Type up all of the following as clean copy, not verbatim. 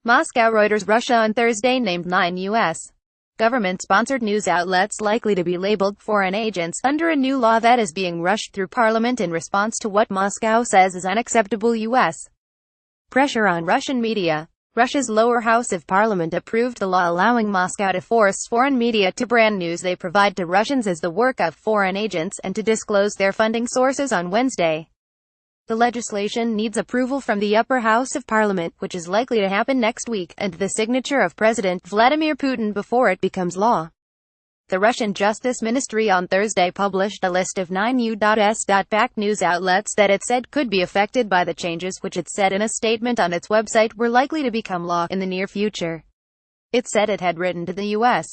Moscow. Reuters. Russia on Thursday named 9 U.S. government-sponsored news outlets likely to be labeled foreign agents, under a new law that is being rushed through parliament in response to what Moscow says is unacceptable U.S. pressure on Russian media. Russia's lower house of parliament approved the law allowing Moscow to force foreign media to brand news they provide to Russians as the work of foreign agents, and to disclose their funding sources on Wednesday. The legislation needs approval from the upper house of parliament, which is likely to happen next week, and the signature of President Vladimir Putin before it becomes law. The Russian Justice Ministry on Thursday published a list of 9 U.S.-backed news outlets that it said could be affected by the changes, which it said in a statement on its website were likely to become law in the near future. It said it had written to the U.S.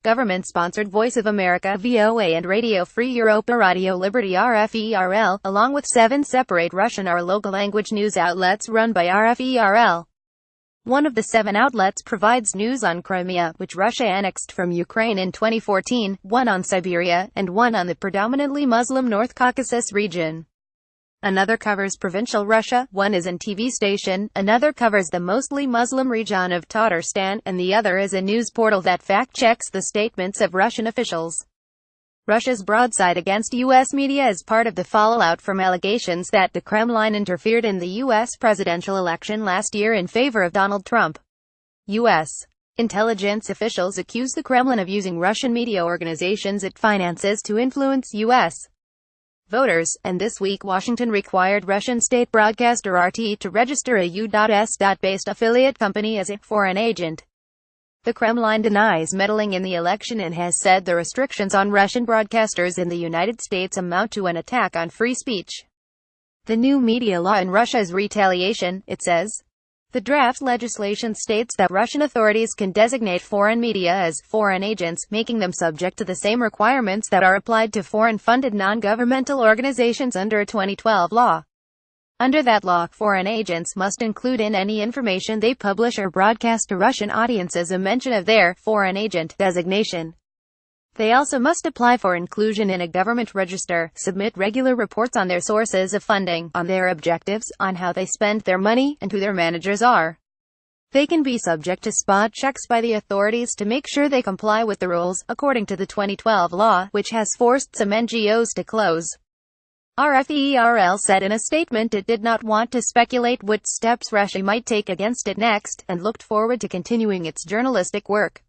government-sponsored Voice of America (VOA) and Radio Free Europe, Radio Liberty (RFE/RL), along with 7 separate Russian or local language news outlets run by RFE/RL. One of the 7 outlets provides news on Crimea, which Russia annexed from Ukraine in 2014, one on Siberia, and one on the predominantly Muslim North Caucasus region. Another covers provincial Russia, one is an TV station, another covers the mostly Muslim region of Tatarstan, and the other is a news portal that fact-checks the statements of Russian officials. Russia's broadside against U.S. media is part of the fallout from allegations that the Kremlin interfered in the U.S. presidential election last year in favor of Donald Trump. U.S. intelligence officials accuse the Kremlin of using Russian media organizations it finances to influence U.S. voters, and this week Washington required Russian state broadcaster RT to register a U.S.-based affiliate company as a foreign agent. The Kremlin denies meddling in the election and has said the restrictions on Russian broadcasters in the United States amount to an attack on free speech. The new media law in Russia is retaliation, it says. The draft legislation states that Russian authorities can designate foreign media as foreign agents, making them subject to the same requirements that are applied to foreign-funded non-governmental organizations under a 2012 law. Under that law, foreign agents must include in any information they publish or broadcast to Russian audiences a mention of their foreign agent designation. They also must apply for inclusion in a government register, submit regular reports on their sources of funding, on their objectives, on how they spend their money, and who their managers are. They can be subject to spot checks by the authorities to make sure they comply with the rules, according to the 2012 law, which has forced some NGOs to close. RFE/RL said in a statement it did not want to speculate what steps Russia might take against it next, and looked forward to continuing its journalistic work.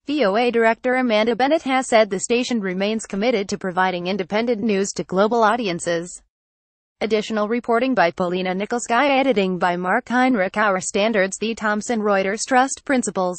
VOA Director Amanda Bennett has said the station remains committed to providing independent news to global audiences. Additional reporting by Polina Nikolskaya, editing by Mark Heinrich. Our standards. The Thomson Reuters Trust Principles.